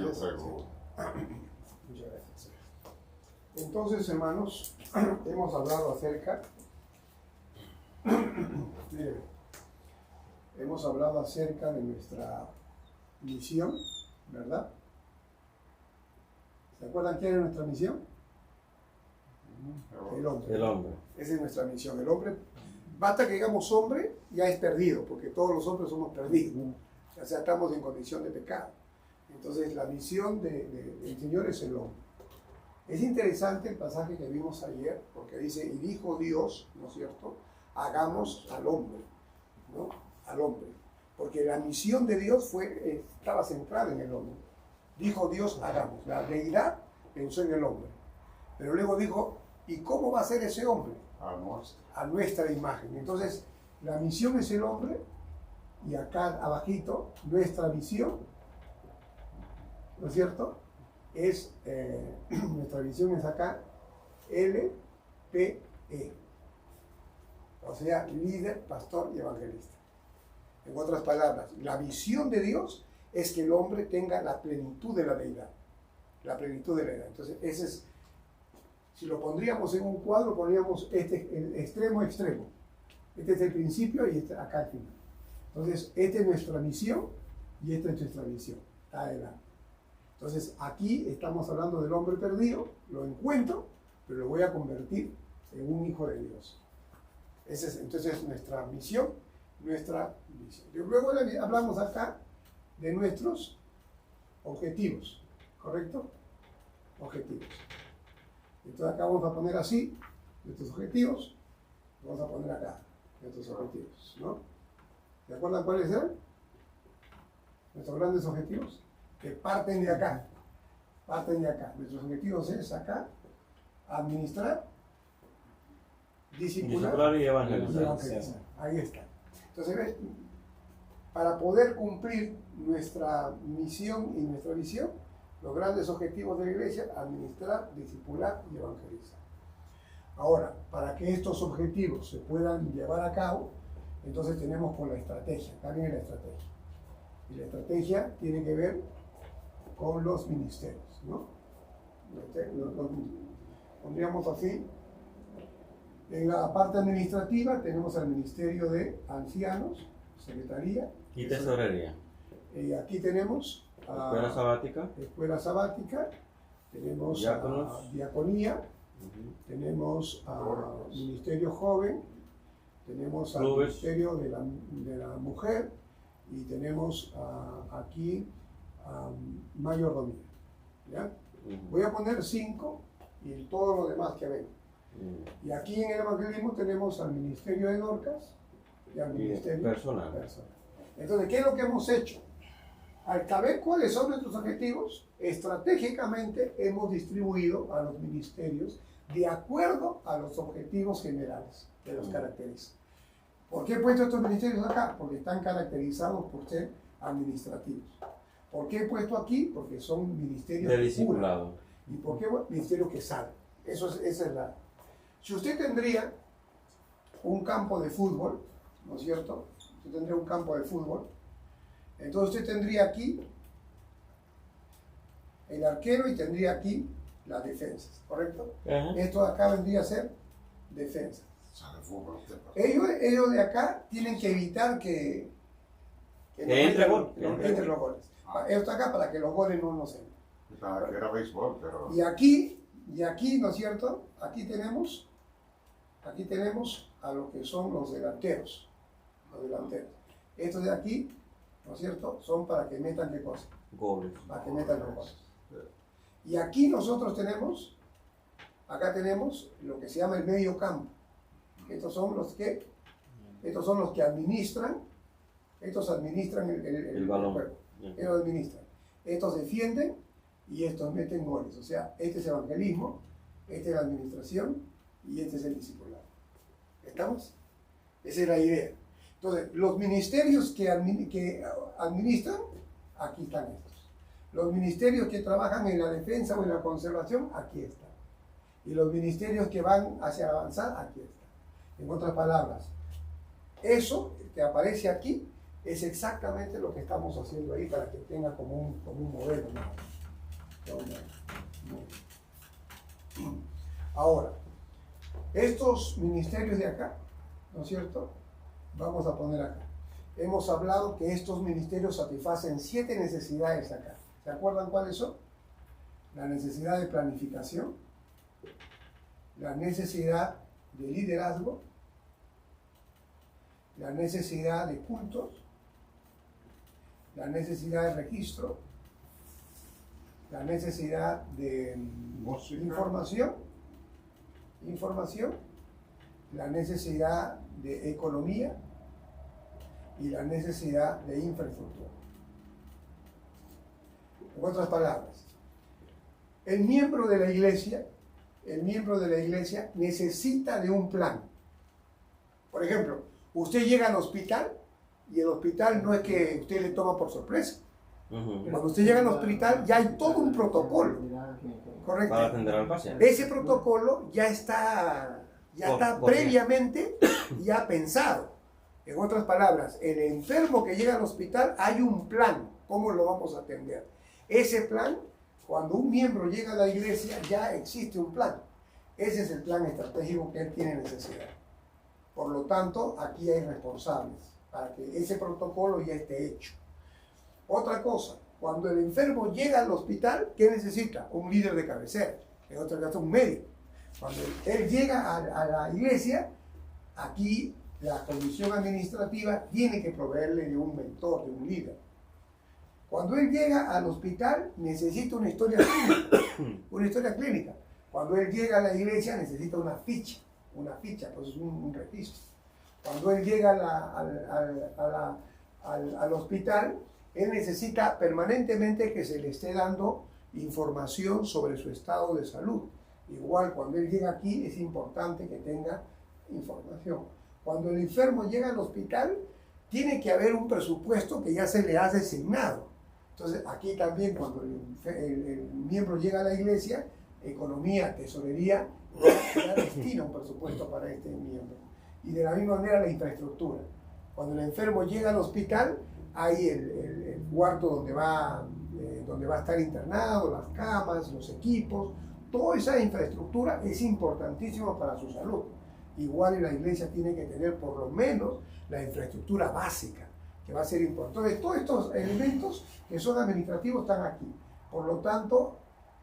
yo gracias. traigo. Muchas gracias. Entonces, hermanos, hemos hablado acerca de nuestra misión, ¿verdad? ¿Se acuerdan qué era nuestra misión? El hombre. El hombre. Esa es nuestra misión. El hombre, basta que digamos hombre, ya es perdido, porque todos los hombres somos perdidos. O sea, estamos en condición de pecado. Entonces, la misión del Señor es el hombre. Es interesante el pasaje que vimos ayer, porque dice, y dijo Dios, ¿no es cierto? Hagamos al hombre, ¿no? Al hombre. Porque la misión de Dios estaba centrada en el hombre. Dijo Dios, hagamos. La deidad pensó en el hombre. Pero luego dijo, ¿y cómo va a ser ese hombre? A nuestra imagen. Entonces, la misión es el hombre, y acá abajito, nuestra visión, ¿no es cierto? Nuestra visión es acá, LPE. O sea, líder, pastor y evangelista. En otras palabras, la visión de Dios es que el hombre tenga la plenitud de la deidad. La plenitud de la deidad. Entonces, ese es, si lo pondríamos en un cuadro, pondríamos el extremo a extremo. Este es el principio y acá el final. Entonces, esta es nuestra misión y esta es nuestra visión. Adelante. Entonces, aquí estamos hablando del hombre perdido, lo encuentro, pero lo voy a convertir en un hijo de Dios. Entonces, nuestra misión, nuestra visión. Luego hablamos acá de nuestros objetivos, ¿correcto? Objetivos. Entonces, acá vamos a poner así, nuestros objetivos, vamos a poner acá, nuestros objetivos, ¿no? ¿Se acuerdan cuáles eran? Nuestros grandes objetivos, que parten de acá. Parten de acá. Nuestros objetivos es acá, administrar, discipular y evangelizar. Ahí está. Entonces, ¿ves? Para poder cumplir nuestra misión y nuestra visión, los grandes objetivos de la iglesia, administrar, discipular y evangelizar. Ahora, para que estos objetivos se puedan llevar a cabo, entonces tenemos con la estrategia. Acá viene la estrategia. Y la estrategia tiene que ver con los ministerios, ¿no? Lo pondríamos así. En la parte administrativa tenemos al Ministerio de Ancianos, Secretaría Y tesorería. Aquí tenemos Escuela sabática. Escuela sabática, tenemos Diáconos. Diaconía, tenemos Ministerio Joven, tenemos al Clubes. Ministerio de la Mujer y tenemos aquí Mayordomía. ¿Ya? Voy a poner 5 y todo lo demás que ven. Y aquí en el evangelismo tenemos al Ministerio de Dorcas y al Ministerio personal. Entonces, ¿qué es lo que hemos hecho? Al saber cuáles son nuestros objetivos, estratégicamente hemos distribuido a los ministerios de acuerdo a los objetivos generales que los caracterizan. ¿Por qué he puesto estos ministerios acá? Porque están caracterizados por ser administrativos. ¿Por qué he puesto aquí? Porque son ministerios De que discipulado. curan. ¿Y por qué ministerios que salen? Esa es la... Si usted tendría un campo de fútbol, ¿no es cierto? Usted tendría un campo de fútbol, entonces usted tendría aquí el arquero y tendría aquí las defensas, ¿correcto? Esto de acá vendría a ser defensa. Ellos de acá tienen que evitar que no entren los goles. Esto acá para que los goles no nos entren. Era béisbol, pero... Y aquí, ¿no es cierto? Aquí tenemos a lo que son los delanteros. Los delanteros. Estos de aquí, ¿no es cierto? Son para que metan ¿qué cosa? Goles. Para que metan los goles. Y aquí nosotros tenemos, acá tenemos lo que se llama el medio campo. Estos son los que administran, estos administran el balón. juego. Ellos administran. Estos defienden y estos meten goles. O sea, este es evangelismo, esta es la administración y este es el discipulado. ¿Estamos? Esa es la idea. Entonces, los ministerios que administran, aquí están estos. Los ministerios que trabajan en la defensa o en la conservación, aquí están. Y los ministerios que van hacia avanzar, aquí están. En otras palabras, eso que aparece aquí Es exactamente lo que estamos haciendo ahí para que tenga como un modelo, ¿no? Ahora, estos ministerios de acá, ¿no es cierto? Vamos a poner acá. Hemos hablado que estos ministerios satisfacen 7 necesidades acá. ¿Se acuerdan cuáles son? La necesidad de planificación, la necesidad de liderazgo, la necesidad de cultos, la necesidad de registro, la necesidad de información, la necesidad de economía y la necesidad de infraestructura. En otras palabras, el miembro de la iglesia necesita de un plan. Por ejemplo, usted llega al hospital y el hospital no es que usted le toma por sorpresa. Cuando usted llega al hospital ya hay todo un protocolo, ¿correcto? Para atender al paciente. Ese protocolo ya está previamente ya pensado. En otras palabras, el enfermo que llega al hospital hay un plan, ¿cómo lo vamos a atender? Ese plan, cuando un miembro llega a la iglesia, ya existe un plan. Ese es el plan estratégico que él tiene necesidad. Por lo tanto, aquí hay responsables para que ese protocolo ya esté hecho. Otra cosa, cuando el enfermo llega al hospital, ¿qué necesita? Un líder de cabecera, en otro caso un médico. Cuando él llega a la iglesia, aquí la comisión administrativa tiene que proveerle de un mentor, de un líder. Cuando él llega al hospital, necesita una historia clínica. Una historia clínica. Cuando él llega a la iglesia, necesita una ficha, pues es un registro. Cuando él llega al hospital, él necesita permanentemente que se le esté dando información sobre su estado de salud. Igual, cuando él llega aquí, es importante que tenga información. Cuando el enfermo llega al hospital, tiene que haber un presupuesto que ya se le ha designado. Entonces, aquí también, cuando el miembro llega a la iglesia, economía, tesorería, ya destina un presupuesto para este miembro. Y de la misma manera, la infraestructura. Cuando el enfermo llega al hospital, hay el cuarto donde va a estar internado, las camas, los equipos. Toda esa infraestructura es importantísima para su salud. Igual en la iglesia tiene que tener por lo menos la infraestructura básica, que va a ser importante. Entonces, todos estos elementos que son administrativos están aquí. Por lo tanto,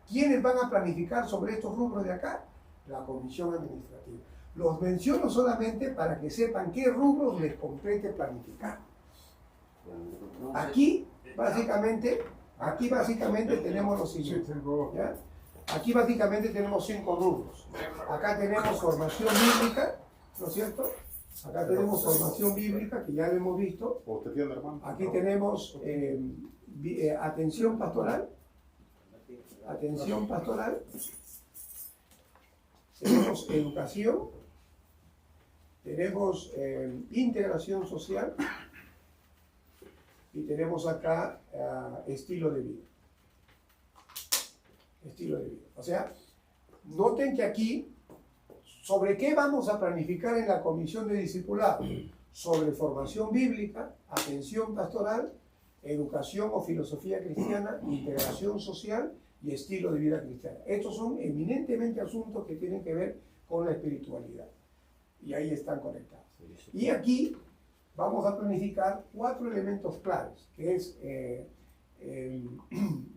¿quiénes van a planificar sobre estos rubros de acá? La comisión administrativa. Los menciono solamente para que sepan qué rubros les compete planificar. Aquí básicamente tenemos los siguientes. ¿Ya? Aquí básicamente tenemos 5 rubros. Acá tenemos formación bíblica, ¿no es cierto? Acá tenemos formación bíblica, que ya lo hemos visto. Aquí tenemos atención pastoral. Tenemos educación. Tenemos integración social. Y tenemos acá estilo de vida. O sea, noten que aquí, ¿sobre qué vamos a planificar en la comisión de discipulado? Sobre formación bíblica, atención pastoral, educación o filosofía cristiana, integración social y estilo de vida cristiana. Estos son eminentemente asuntos que tienen que ver con la espiritualidad. Y ahí están conectados. Y aquí vamos a planificar 4 elementos claves, que es el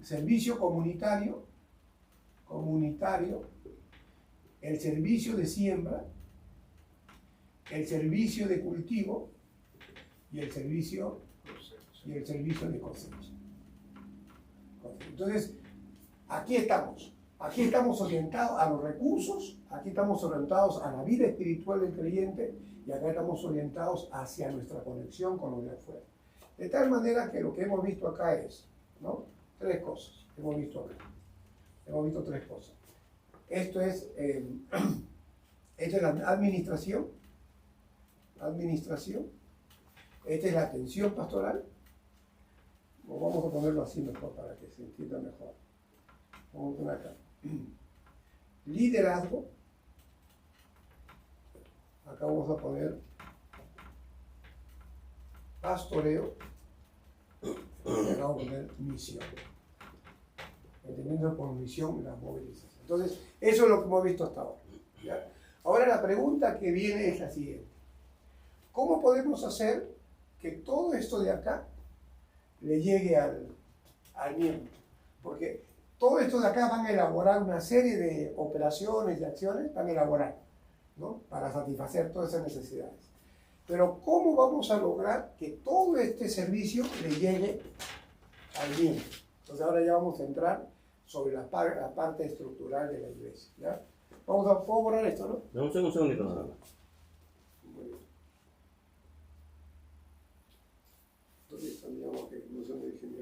servicio comunitario, el servicio de siembra, el servicio de cultivo y el servicio de cosecha. Entonces, aquí estamos orientados a los recursos, aquí estamos orientados a la vida espiritual del creyente y acá estamos orientados hacia nuestra conexión con lo de afuera. De tal manera que lo que hemos visto acá es, ¿no? 3 cosas hemos visto acá. Hemos visto 3 cosas. Esto es la administración. Esta es la atención pastoral. O vamos a ponerlo así mejor para que se entienda mejor. Vamos a poner acá. Liderazgo. Acá vamos a poner pastoreo, y acá vamos a poner misión. Entendiendo por misión la movilización. Entonces, eso es lo que hemos visto hasta ahora. ¿Ya? Ahora la pregunta que viene es la siguiente. ¿Cómo podemos hacer que todo esto de acá le llegue al miembro? Porque todo esto de acá van a elaborar una serie de operaciones y acciones, van a elaborar, ¿no? Para satisfacer todas esas necesidades. Pero ¿cómo vamos a lograr que todo este servicio le llegue al miembro? Entonces ahora ya vamos a entrar sobre la parte estructural de la iglesia. ¿Ya? ¿Puedo borrar esto, no? Dame un segundito nada más. Muy bien. Entonces cambiamos que no sé dónde dije mi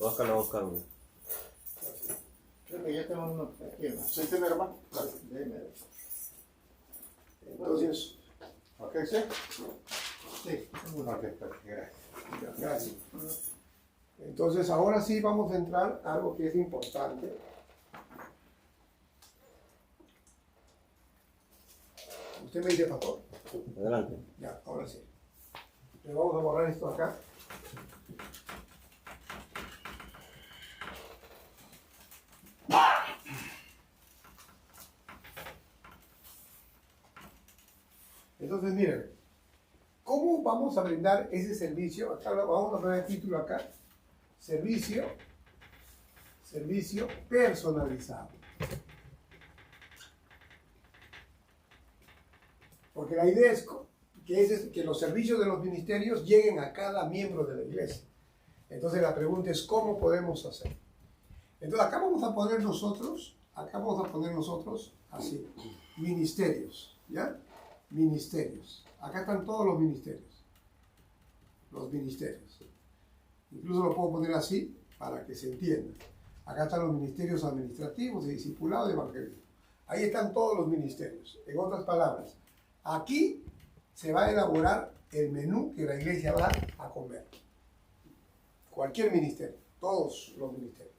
Oscar lo busca uno. Creo que ya tengo uno aquí, ¿no? ¿Sí tiene, hermano? Déjeme. Entonces, ¿Ok, sí? Sí, tengo uno. Ok, perfecto, gracias. gracias. Entonces ahora sí vamos a entrar a algo que es importante. Usted me dice, pastor. Adelante. Ya, ahora sí. Le vamos a borrar esto acá. Entonces, miren, ¿cómo vamos a brindar ese servicio? Acá vamos a poner el título acá. Servicio personalizado. Porque la idea es que los servicios de los ministerios lleguen a cada miembro de la iglesia. Entonces la pregunta es, ¿cómo podemos hacer? Entonces acá vamos a poner nosotros así, ministerios, ¿ya? Ministerios. Acá están todos los ministerios. Los ministerios. Incluso lo puedo poner así para que se entienda. Acá están los ministerios administrativos, de discipulado, de evangelismo. Ahí están todos los ministerios. En otras palabras, aquí se va a elaborar el menú que la iglesia va a comer. Cualquier ministerio, todos los ministerios.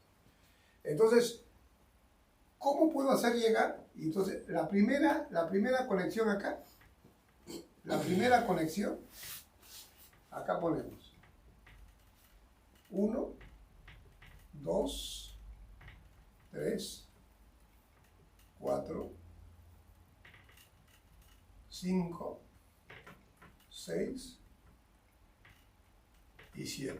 Entonces, ¿cómo puedo hacer llegar? Entonces, la primera conexión acá, acá ponemos 1, 2, 3, 4, 5, 6 y 7.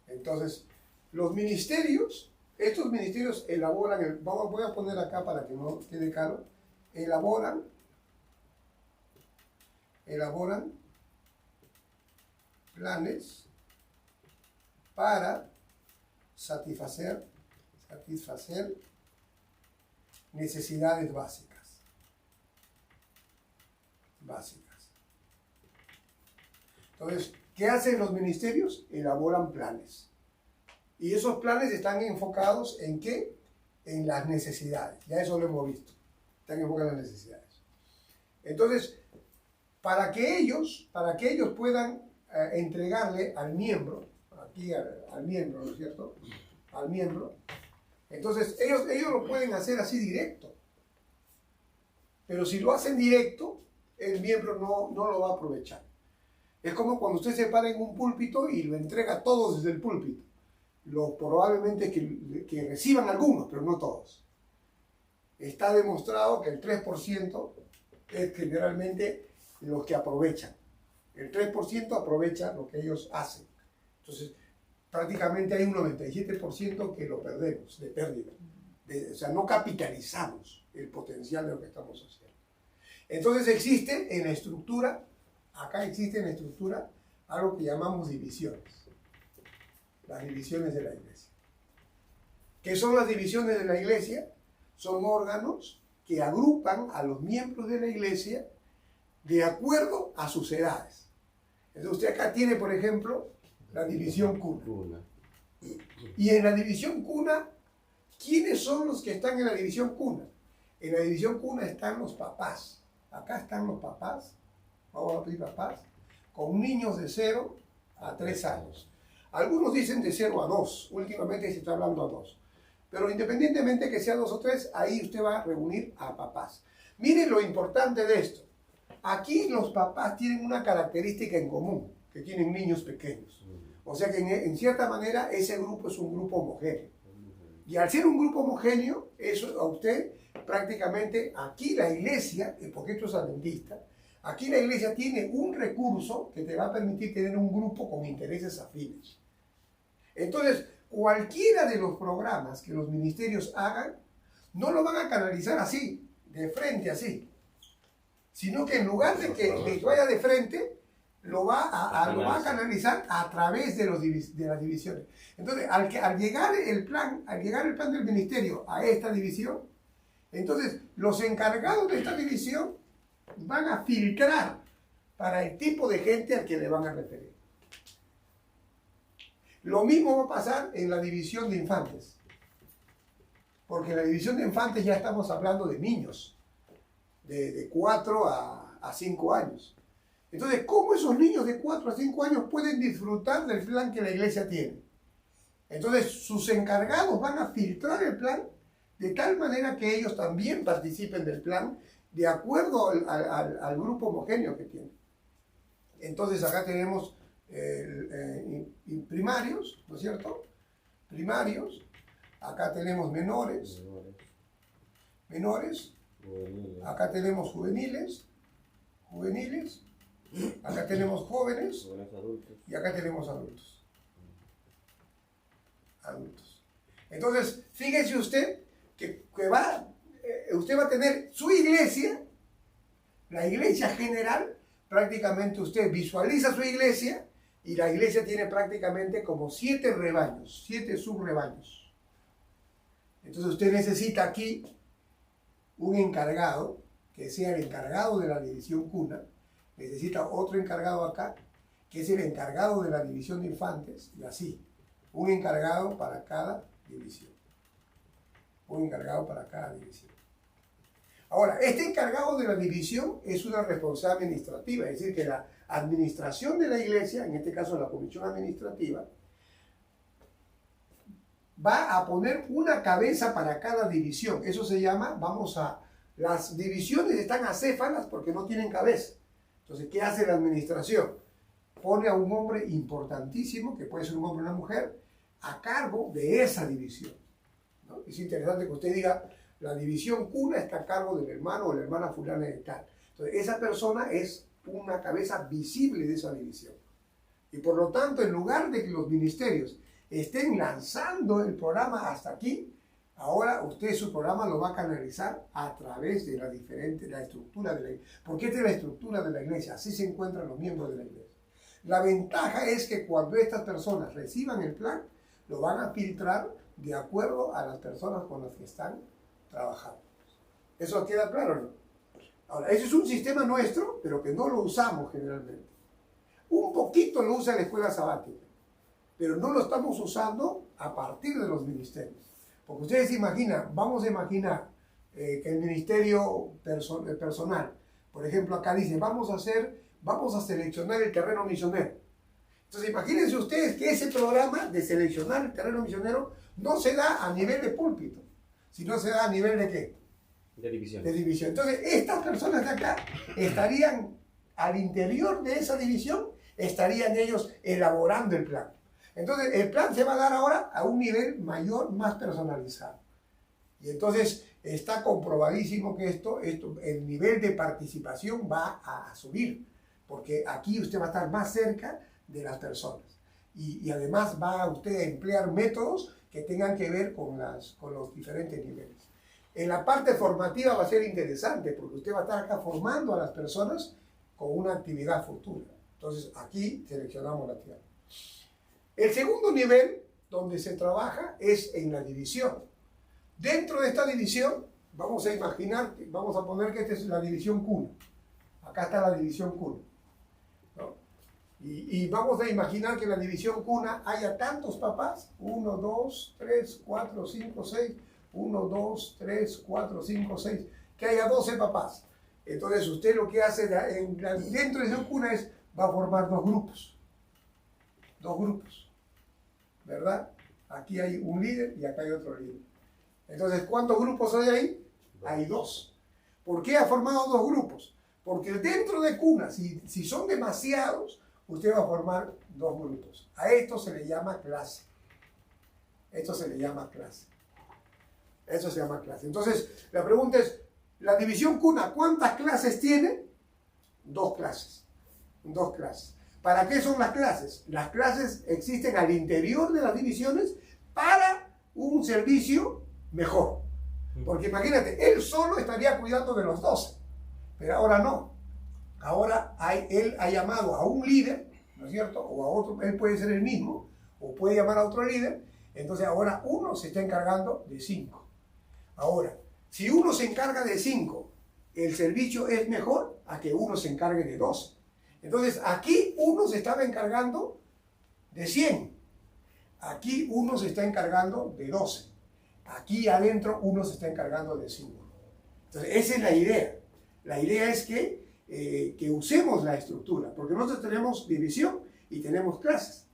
Entonces, los ministerios, estos ministerios elaboran, voy a poner acá para que no quede claro, elaboran planes para satisfacer necesidades básicas. Entonces, ¿qué hacen los ministerios? Elaboran planes. Y esos planes están enfocados ¿en qué? En las necesidades. Ya eso lo hemos visto. Están enfocados en las necesidades. Entonces, para que ellos puedan entregarle al miembro, aquí al miembro, ¿no es cierto? Al miembro. Entonces, ellos lo pueden hacer así directo. Pero si lo hacen directo, el miembro no lo va a aprovechar. Es como cuando usted se para en un púlpito y lo entrega todo desde el púlpito. Probablemente que reciban algunos, pero no todos. Está demostrado que el 3% es generalmente los que aprovechan. El 3% aprovecha lo que ellos hacen. Entonces, prácticamente hay un 97% que lo perdemos, de pérdida. O sea, no capitalizamos el potencial de lo que estamos haciendo. Entonces existe en la estructura, acá existe en la estructura algo que llamamos divisiones. Las divisiones de la iglesia. ¿Qué son las divisiones de la iglesia? Son órganos que agrupan a los miembros de la iglesia de acuerdo a sus edades. Entonces usted acá tiene, por ejemplo, la división cuna. Y en la división cuna, ¿quiénes son los que están en la división cuna? En la división cuna están los papás. Acá están los papás, vamos a pedir papás, con niños de 0 a 3 años. Algunos dicen de 0 a 2, últimamente se está hablando a 2. Pero independientemente que sea 2 o 3, ahí usted va a reunir a papás. Miren lo importante de esto. aquí los papás tienen una característica en común, que tienen niños pequeños. O sea que en cierta manera ese grupo es un grupo homogéneo. Y al ser un grupo homogéneo, eso a usted prácticamente, aquí la iglesia, porque esto es adventista, aquí la iglesia tiene un recurso que te va a permitir tener un grupo con intereses afines. Entonces, cualquiera de los programas que los ministerios hagan, no lo van a canalizar así, de frente así, sino que en lugar de que les vaya de frente, lo va a canalizar a través de las divisiones. Entonces, al llegar el plan del ministerio a esta división, entonces los encargados de esta división van a filtrar para el tipo de gente al que le van a referir. Lo mismo va a pasar en la división de infantes, porque en la división de infantes ya estamos hablando de niños, de 4 a 5 años. Entonces, ¿cómo esos niños de 4 a 5 años pueden disfrutar del plan que la iglesia tiene? Entonces, sus encargados van a filtrar el plan de tal manera que ellos también participen del plan de acuerdo al grupo homogéneo que tienen. Entonces, acá tenemos primarios, ¿no es cierto? Primarios. Acá tenemos menores. Acá tenemos juveniles. Acá tenemos jóvenes y acá tenemos adultos. Entonces, fíjese usted que usted va a tener su iglesia, la iglesia general, prácticamente usted visualiza su iglesia y la iglesia tiene prácticamente como 7 rebaños, 7 subrebaños. Entonces usted necesita aquí un encargado, que sea el encargado de la división cuna, necesita otro encargado acá, que es el encargado de la división de infantes, y así, un encargado para cada división. Un encargado para cada división. Ahora, este encargado de la división es una responsabilidad administrativa, es decir, que la administración de la iglesia, en este caso la comisión administrativa, va a poner una cabeza para cada división. Eso se llama, las divisiones están acéfalas porque no tienen cabeza. Entonces, ¿qué hace la administración? Pone a un hombre importantísimo, que puede ser un hombre o una mujer, a cargo de esa división, ¿no? Es interesante que usted diga, la división cuna está a cargo del hermano o la hermana fulana de tal. Entonces, esa persona es una cabeza visible de esa división. Y por lo tanto, en lugar de que los ministerios estén lanzando el programa hasta aquí, ahora usted su programa lo va a canalizar a través de la estructura de la iglesia. Porque esta es la estructura de la iglesia, así se encuentran los miembros de la iglesia. La ventaja es que cuando estas personas reciban el plan, lo van a filtrar de acuerdo a las personas con las que están trabajando. ¿Eso queda claro o no? Ahora, ese es un sistema nuestro, pero que no lo usamos generalmente. Un poquito lo usa la escuela sabática, pero no lo estamos usando a partir de los ministerios. Porque ustedes imaginan, vamos a imaginar que el ministerio personal, por ejemplo, acá dice, vamos a seleccionar el terreno misionero. Entonces, imagínense ustedes que ese programa de seleccionar el terreno misionero no se da a nivel de púlpito, sino se da a nivel de ¿qué? De división. De división. Entonces, estas personas de acá estarían al interior de esa división, estarían ellos elaborando el plan. Entonces, el plan se va a dar ahora a un nivel mayor, más personalizado. Y entonces, está comprobadísimo que el nivel de participación va a subir, porque aquí usted va a estar más cerca de las personas. Y además va a usted a emplear métodos que tengan que ver con los diferentes niveles. En la parte formativa va a ser interesante, porque usted va a estar acá formando a las personas con una actividad futura. Entonces, aquí seleccionamos la tierra. El segundo nivel donde se trabaja es en la división. Dentro de esta división, vamos a poner que esta es la división cuna. Acá está la división cuna, ¿no? Y vamos a imaginar que en la división cuna haya tantos papás, 1, 2, 3, 4, 5, 6, 1, 2, 3, 4, 5, 6, que haya 12 papás. Entonces usted lo que hace dentro de la división cuna va a formar dos grupos, ¿verdad? Aquí hay un líder y acá hay otro líder. Entonces, ¿cuántos grupos hay ahí? Hay 2. ¿Por qué ha formado 2 grupos? Porque dentro de cuna, si son demasiados, usted va a formar dos grupos. A esto se le llama clase. Esto se le llama clase. Eso se llama clase. Entonces, la pregunta es, la división cuna, ¿cuántas clases tiene? Dos clases. Dos clases. ¿Para qué son las clases? Las clases existen al interior de las divisiones para un servicio mejor. Porque imagínate, él solo estaría cuidando de los 12, pero ahora no. Ahora él ha llamado a un líder, ¿no es cierto? O a otro, él puede ser el mismo, o puede llamar a otro líder. Entonces ahora uno se está encargando de 5. Ahora, si uno se encarga de 5, el servicio es mejor a que uno se encargue de 12. Entonces aquí uno se estaba encargando de 100. Aquí uno se está encargando de 12. Aquí adentro uno se está encargando de 5. Entonces esa es la idea. La idea es que usemos la estructura, porque nosotros tenemos división y tenemos clases,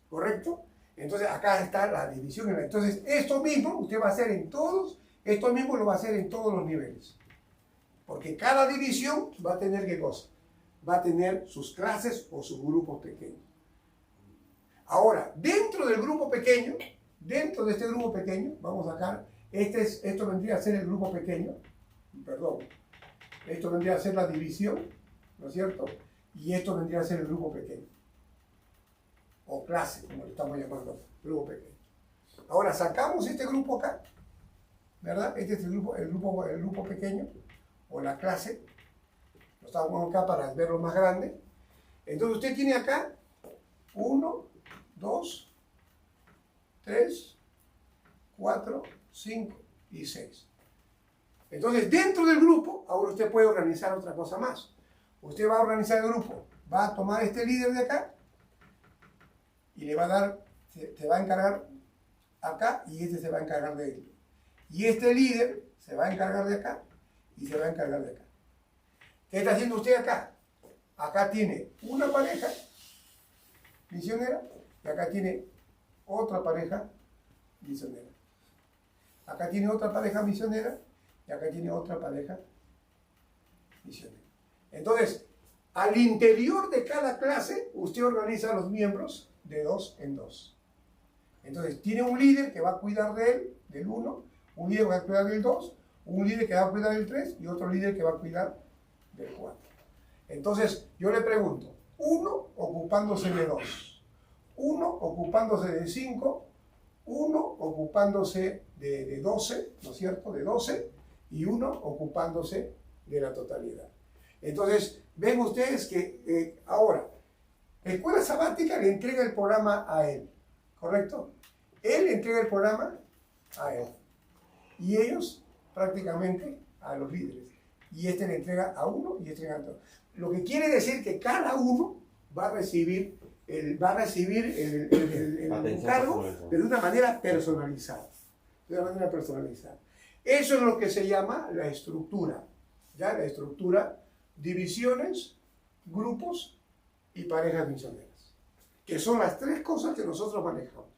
¿correcto? Entonces acá está la división. Entonces esto mismo usted va a hacer en todos, esto mismo lo va a hacer en todos los niveles. Porque cada división va a tener ¿qué cosa? Va a tener sus clases o sus grupos pequeños. Ahora, dentro del grupo pequeño, dentro de este grupo pequeño, vamos a sacar, esto vendría a ser el grupo pequeño, perdón, esto vendría a ser la división, ¿no es cierto? Y esto vendría a ser el grupo pequeño, o clase, como le estamos llamando, grupo pequeño. Ahora sacamos este grupo acá, ¿verdad? Este es el grupo pequeño, o la clase, lo estamos acá para verlo más grande. Entonces usted tiene acá 1, 2, 3, 4, 5 y 6. Entonces, dentro del grupo, ahora usted puede organizar otra cosa más. Usted va a organizar el grupo, va a tomar este líder de acá y le va a dar, se va a encargar acá y este se va a encargar de él. Y este líder se va a encargar de acá y se va a encargar de acá. ¿Qué está haciendo usted acá? Acá tiene una pareja misionera y acá tiene otra pareja misionera. Acá tiene otra pareja misionera y acá tiene otra pareja misionera. Entonces, al interior de cada clase, usted organiza a los miembros de 2 en 2. Entonces, tiene un líder que va a cuidar de él, del 1, un líder que va a cuidar del 2, un líder que va a cuidar del 3 y otro líder que va a cuidar del 4. Entonces, yo le pregunto, 1 ocupándose de 2, 1 ocupándose de 5, 1 ocupándose de 12, ¿no es cierto? De 12, y 1 ocupándose de la totalidad. Entonces, ven ustedes que ahora, Escuela Sabática le entrega el programa a él, ¿correcto? Él le entrega el programa a él. Y ellos prácticamente a los líderes. Y este le entrega a uno y este le entrega a otro. Lo que quiere decir que cada uno va a recibir el encargo, pero de una manera personalizada. De una manera personalizada. Eso es lo que se llama la estructura. ¿Ya? La estructura, divisiones, grupos y parejas misioneras. Que son las 3 cosas que nosotros manejamos.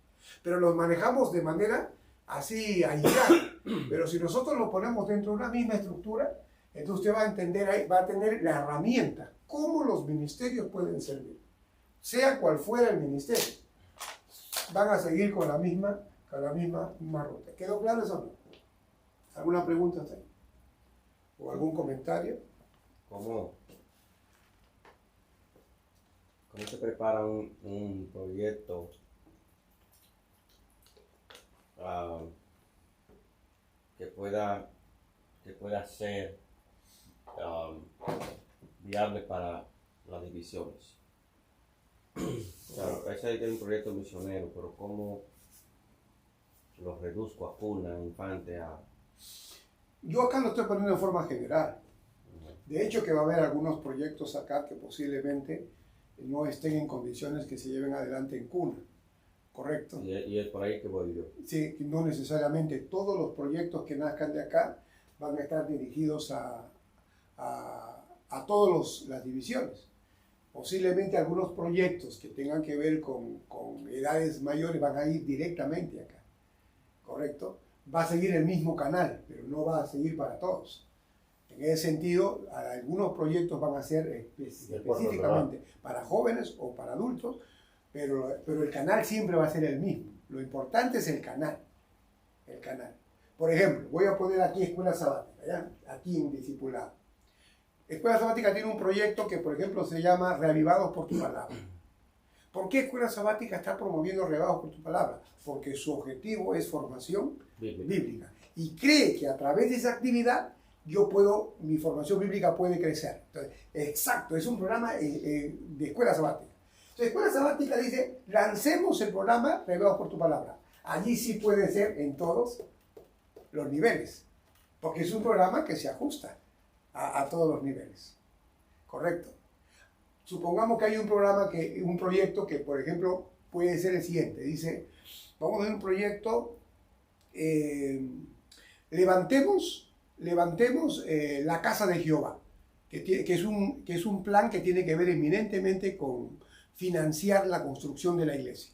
Pero los manejamos de manera así aislada. Pero si nosotros lo ponemos dentro de una misma estructura, entonces usted va a entender ahí, va a tener la herramienta, cómo los ministerios pueden servir. Sea cual fuera el ministerio, van a seguir con la misma ruta. ¿Quedó claro eso o no? ¿Alguna pregunta hasta ahí? ¿O algún comentario? ¿Cómo se prepara un proyecto que pueda ser viable para las divisiones? Claro, ese es un proyecto misionero, pero ¿cómo lo reduzco a cuna, infante, a...? Yo acá lo estoy poniendo en forma general. De hecho, que va a haber algunos proyectos acá que posiblemente no estén en condiciones que se lleven adelante en cuna, ¿correcto? Y es por ahí que voy yo. Sí, no necesariamente todos los proyectos que nazcan de acá van a estar dirigidos a todas las divisiones. Posiblemente algunos proyectos que tengan que ver con edades mayores van a ir directamente acá, ¿correcto? Va a seguir el mismo canal, pero no va a seguir para todos. En ese sentido, algunos proyectos van a ser específicamente para jóvenes o para adultos, pero el canal siempre va a ser el mismo. Lo importante es el canal. El canal. Por ejemplo, voy a poner aquí Escuela Sabática, ¿ya? Aquí en Discipulado. Escuela Sabática tiene un proyecto que, por ejemplo, se llama Reavivados por tu Palabra. ¿Por qué Escuela Sabática está promoviendo Reavivados por tu Palabra? Porque su objetivo es formación bíblica. Y cree que a través de esa actividad mi formación bíblica puede crecer. Entonces, exacto, es un programa de Escuela Sabática. Entonces, Escuela Sabática dice, lancemos el programa Reavivados por tu Palabra. Allí sí puede ser en todos los niveles, porque es un programa que se ajusta a todos los niveles. Correcto. Supongamos que hay un proyecto que, por ejemplo, puede ser el siguiente. Dice, vamos a hacer un proyecto, levantemos la casa de Jehová, que es un plan que tiene que ver eminentemente con financiar la construcción de la iglesia.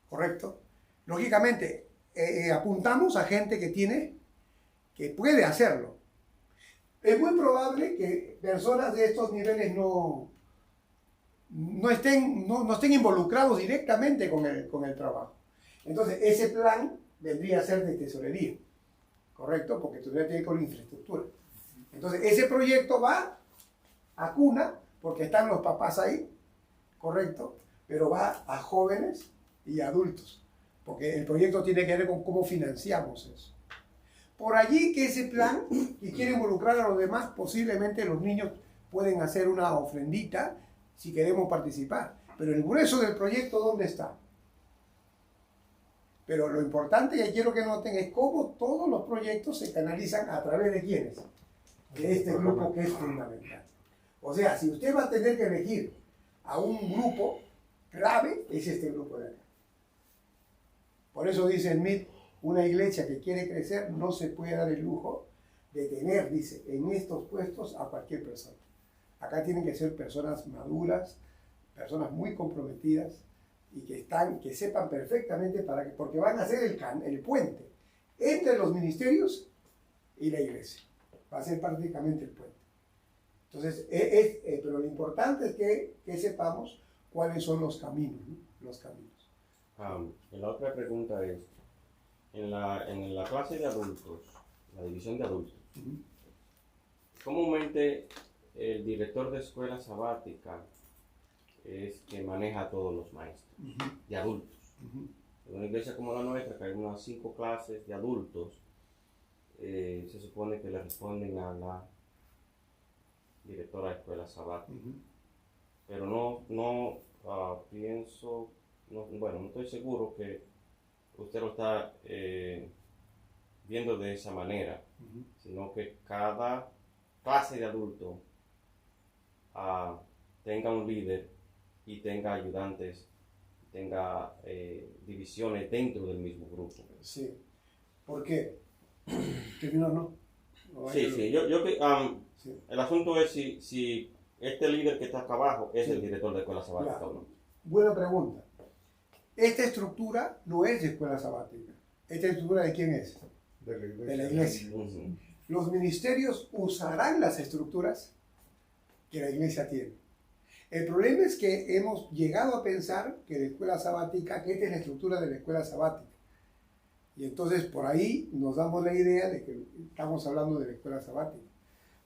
¿Correcto? Lógicamente, apuntamos a gente que puede hacerlo. Es muy probable que personas de estos niveles no estén involucrados directamente con el trabajo. Entonces, ese plan vendría a ser de tesorería, ¿correcto? Porque tesorería tiene que ver con la infraestructura. Entonces, ese proyecto va a cuna, porque están los papás ahí, ¿correcto? Pero va a jóvenes y adultos, porque el proyecto tiene que ver con cómo financiamos eso. Por allí que ese plan, y quiere involucrar a los demás, posiblemente los niños pueden hacer una ofrendita si queremos participar. Pero el grueso del proyecto, ¿dónde está? Pero lo importante que quiero que noten es cómo todos los proyectos se canalizan a través de quiénes. De este grupo que es fundamental. O sea, si usted va a tener que elegir a un grupo clave, es este grupo de acá. Por eso dice Smith, una iglesia que quiere crecer no se puede dar el lujo de tener, dice, en estos puestos a cualquier persona. Acá tienen que ser personas maduras, personas muy comprometidas y que sepan perfectamente porque van a ser el puente entre los ministerios y la iglesia. Va a ser prácticamente el puente. Entonces, pero lo importante es que sepamos cuáles son los caminos, ¿no? Los caminos. La otra pregunta es, en la clase de adultos, la división de adultos, comúnmente el director de escuela sabática es que maneja a todos los maestros de adultos. En una iglesia como la nuestra, que hay unas 5 clases de adultos, se supone que le responden a la directora de escuela sabática. Pero no estoy seguro que usted lo está viendo de esa manera, sino que cada clase de adulto tenga un líder y tenga ayudantes, tenga divisiones dentro del mismo grupo. Sí. ¿Por qué? ¿No? Sí. Sí. El asunto es si este líder que está acá abajo es el director de escuela sabática o no. Buena pregunta. Esta estructura no es de escuela sabática. ¿Esta estructura de quién es? De la iglesia. Los ministerios usarán las estructuras que la iglesia tiene. El problema es que hemos llegado a pensar que la escuela sabática, que esta es la estructura de la escuela sabática. Y entonces por ahí nos damos la idea de que estamos hablando de la escuela sabática.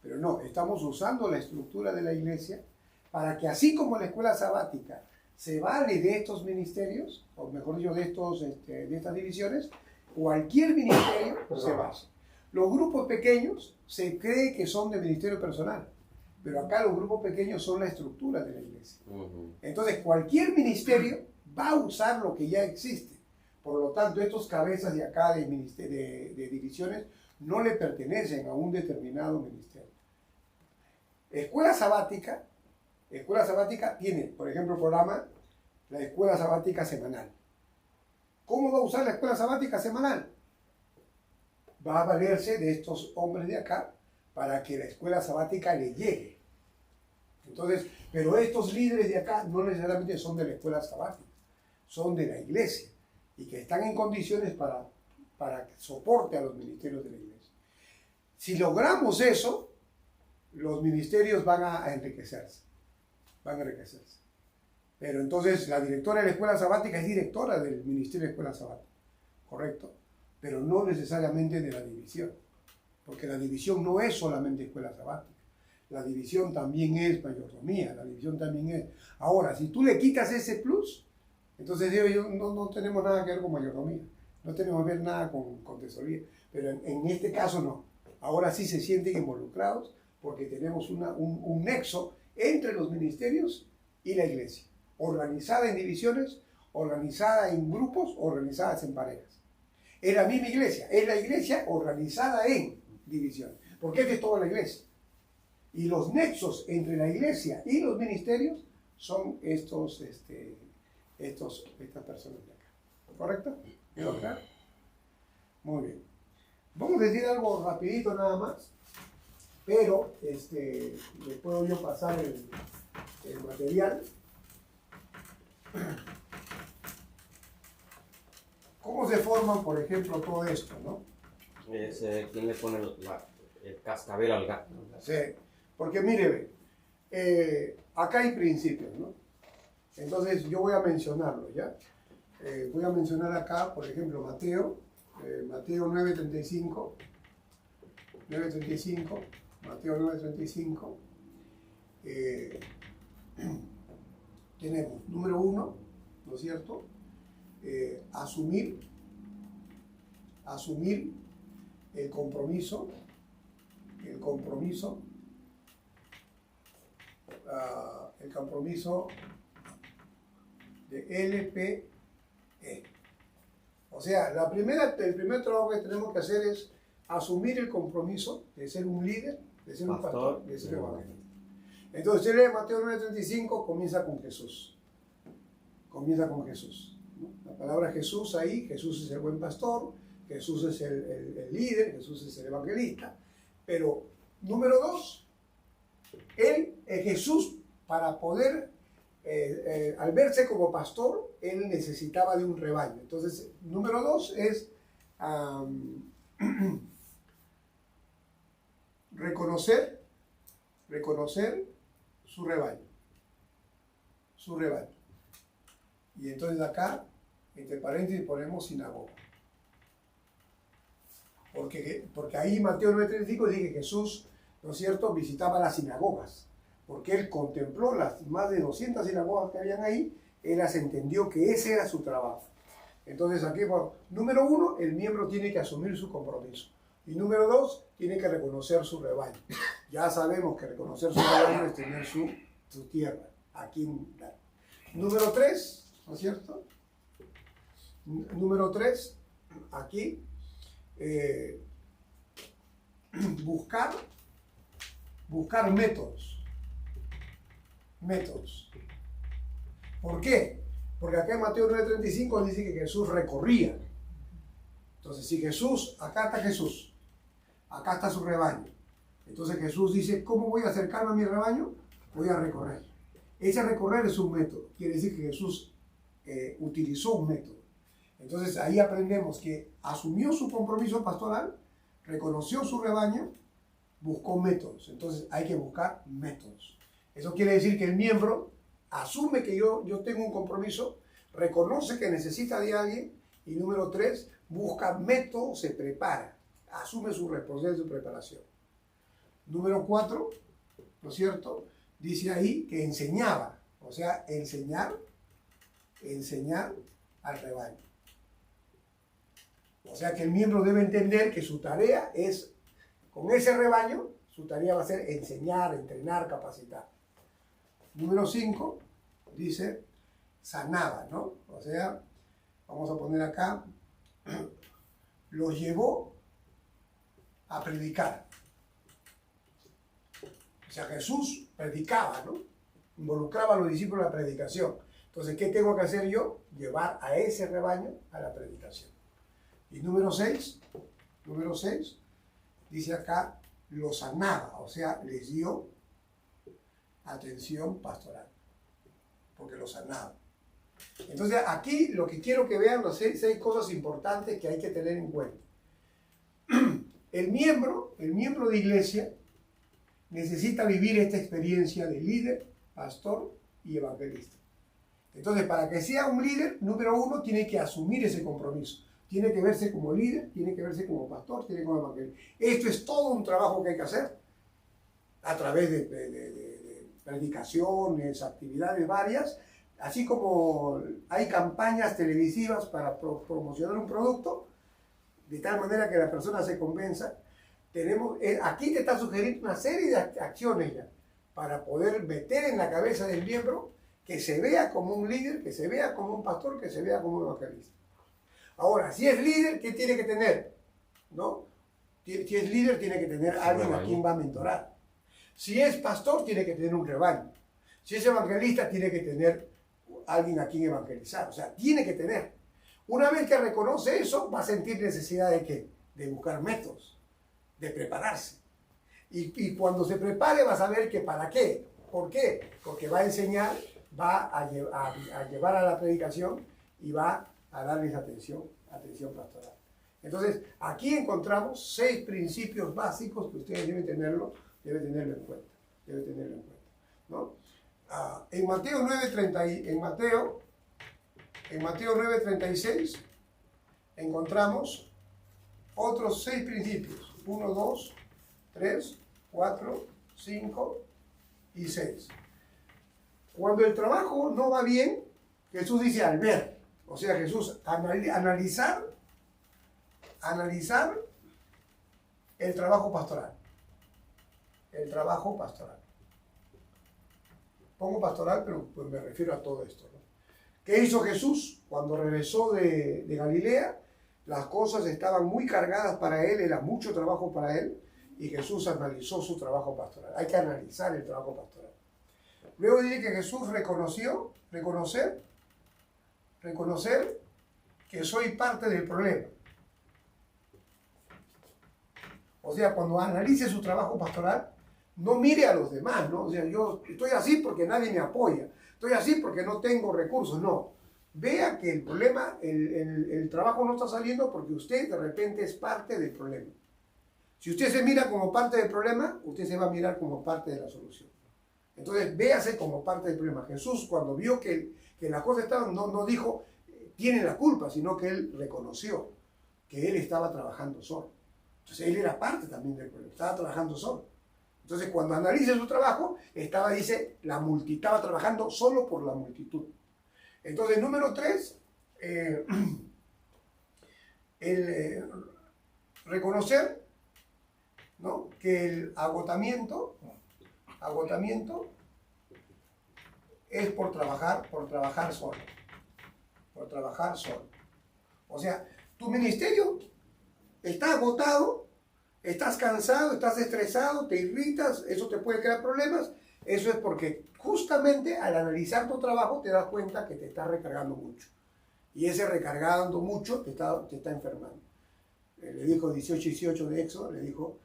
Pero no, estamos usando la estructura de la iglesia para que así como la escuela sabática se vale de estos ministerios, o mejor dicho, de estas divisiones, cualquier ministerio se basa. Los grupos pequeños se cree que son de ministerio personal, pero acá los grupos pequeños son la estructura de la iglesia. Entonces, cualquier ministerio va a usar lo que ya existe. Por lo tanto, estos cabezas de acá de divisiones no le pertenecen a un determinado ministerio. Escuela sabática tiene, por ejemplo, el programa la escuela sabática semanal. ¿Cómo va a usar la escuela sabática semanal? Va a valerse de estos hombres de acá para que la escuela sabática le llegue. Entonces, pero estos líderes de acá no necesariamente son de la escuela sabática, son de la iglesia y que están en condiciones para soporte a los ministerios de la iglesia. Si logramos eso, los ministerios van a enriquecerse. Van a enriquecerse. Pero entonces la directora de la escuela sabática es directora del ministerio de escuela sabática. Correcto. Pero no necesariamente de la división. Porque la división no es solamente escuela sabática. La división también es mayordomía. La división también es... Ahora, si tú le quitas ese plus, entonces yo no tenemos nada que ver con mayordomía. No tenemos que ver nada con tesorería. Pero en este caso no. Ahora sí se sienten involucrados porque tenemos un nexo entre los ministerios y la iglesia. Organizada en divisiones, organizada en grupos, organizadas en parejas. Es la misma iglesia. Es la iglesia organizada en divisiones. Porque esta es toda la iglesia. Y los nexos entre la iglesia y los ministerios son estas personas de acá. ¿Correcto? ¿Quedó claro? Muy bien. Vamos a decir algo rapidito nada más. Pero le puedo yo pasar el material. ¿Cómo se forman, por ejemplo, todo esto, no? Es quien le pone el cascabel al gato. Sí, porque mire, acá hay principios, ¿no? Entonces yo voy a mencionarlo, ¿ya? Voy a mencionar acá, por ejemplo, Mateo 9:35, Mateo 9:35, tenemos, número 1, ¿no es cierto? Asumir el compromiso de LPE. O sea, el primer trabajo que tenemos que hacer es asumir el compromiso de ser un líder, de ser un pastor, de ser evangelista. Entonces, el de Mateo 9:35 comienza con Jesús. Comienza con Jesús, ¿no? La palabra Jesús ahí, Jesús es el buen pastor, Jesús es el líder, Jesús es el evangelista. Pero, número 2, Jesús, para poder, al verse como pastor, él necesitaba de un rebaño. Entonces, número 2 es reconocer su rebaño. Su rebaño. Y entonces acá, entre paréntesis, ponemos sinagoga. Porque ahí Mateo 9:35 dice que Jesús, ¿no es cierto?, visitaba las sinagogas. Porque él contempló las más de 200 sinagogas que habían ahí, él las entendió que ese era su trabajo. Entonces aquí, bueno, número 1, el miembro tiene que asumir su compromiso. Y número 2, tiene que reconocer su rebaño. Ya sabemos que reconocer su rebaño es tener su tierra. Aquí. Número 3, ¿no es cierto? Número 3, aquí, buscar métodos. ¿Por qué? Porque acá en Mateo 9:35 dice que Jesús recorría. Entonces, si Jesús, acá está Jesús, acá está su rebaño. Entonces Jesús dice, ¿cómo voy a acercarme a mi rebaño? Voy a recorrer. Ese recorrer es un método. Quiere decir que Jesús utilizó un método. Entonces ahí aprendemos que asumió su compromiso pastoral, reconoció su rebaño, buscó métodos. Entonces hay que buscar métodos. Eso quiere decir que el miembro asume que yo tengo un compromiso, reconoce que necesita de alguien y número 3, busca métodos, se prepara, asume su responsabilidad y su preparación. Número 4, ¿no es cierto? Dice ahí que enseñaba, o sea, enseñar al rebaño. O sea que el miembro debe entender que su tarea es, con ese rebaño, su tarea va a ser enseñar, entrenar, capacitar. Número 5, dice, sanaba, ¿no? O sea, vamos a poner acá, los llevó a predicar. O sea, Jesús predicaba, ¿no? Involucraba a los discípulos en la predicación. Entonces, ¿qué tengo que hacer yo? Llevar a ese rebaño a la predicación. Y número 6, dice acá, los sanaba, o sea, les dio atención pastoral, porque los sanaba. Entonces, aquí lo que quiero que vean, las 6 cosas importantes que hay que tener en cuenta. El miembro de iglesia necesita vivir esta experiencia de líder, pastor y evangelista. Entonces, para que sea un líder, número uno, tiene que asumir ese compromiso. Tiene que verse como líder, tiene que verse como pastor, tiene que verse como evangelista. Esto es todo un trabajo que hay que hacer a través de predicaciones, actividades varias, así como hay campañas televisivas para promocionar un producto, de tal manera que la persona se convenza. Aquí te está sugiriendo una serie de acciones ya, para poder meter en la cabeza del miembro que se vea como un líder, que se vea como un pastor, que se vea como un evangelista. Ahora, si es líder, ¿qué tiene que tener? ¿No? Si es líder, tiene que tener alguien a quien va a mentorar. Si es pastor, tiene que tener un rebaño. Si es evangelista, tiene que tener alguien a quien evangelizar. O sea, tiene que tener. Una vez que reconoce eso, va a sentir necesidad de ¿qué? De buscar métodos, de prepararse. Y cuando se prepare, va a saber que para qué. ¿Por qué? Porque va a enseñar, va a llevar a la predicación y va a darles atención pastoral. Entonces, aquí encontramos 6 principios básicos que ustedes deben tenerlo en cuenta. ¿No? En Mateo 9:36 encontramos otros 6 principios. 1, 2, 3, 4, 5 y 6. Cuando el trabajo no va bien, Jesús dice al ver. O sea, Jesús analizar el trabajo pastoral. El trabajo pastoral. Pongo pastoral, pero pues me refiero a todo esto, ¿no? ¿Qué hizo Jesús? Cuando regresó de Galilea, las cosas estaban muy cargadas para él, era mucho trabajo para él, y Jesús analizó su trabajo pastoral. Hay que analizar el trabajo pastoral. Luego dice que Jesús reconocer que soy parte del problema. O sea, cuando analice su trabajo pastoral, no mire a los demás, ¿no? O sea, yo estoy así porque nadie me apoya, estoy así porque no tengo recursos, no. Vea que el problema, el trabajo no está saliendo porque usted de repente es parte del problema. Si usted se mira como parte del problema, usted se va a mirar como parte de la solución. Entonces, véase como parte del problema. Jesús, cuando vio que las cosas estaban, no dijo, tiene la culpa, sino que él reconoció que él estaba trabajando solo. Entonces, él era parte también del problema, estaba trabajando solo. Entonces, cuando analice su trabajo, estaba trabajando solo por la multitud. Entonces, número 3, reconocer, ¿no?, que el agotamiento es por trabajar solo. Por trabajar solo. O sea, tu ministerio está agotado, estás cansado, estás estresado, te irritas, eso te puede crear problemas. Eso es porque justamente al analizar tu trabajo te das cuenta que te estás recargando mucho. Y ese recargando mucho te está enfermando. Le dijo 18:18 de Éxodo, le dijo,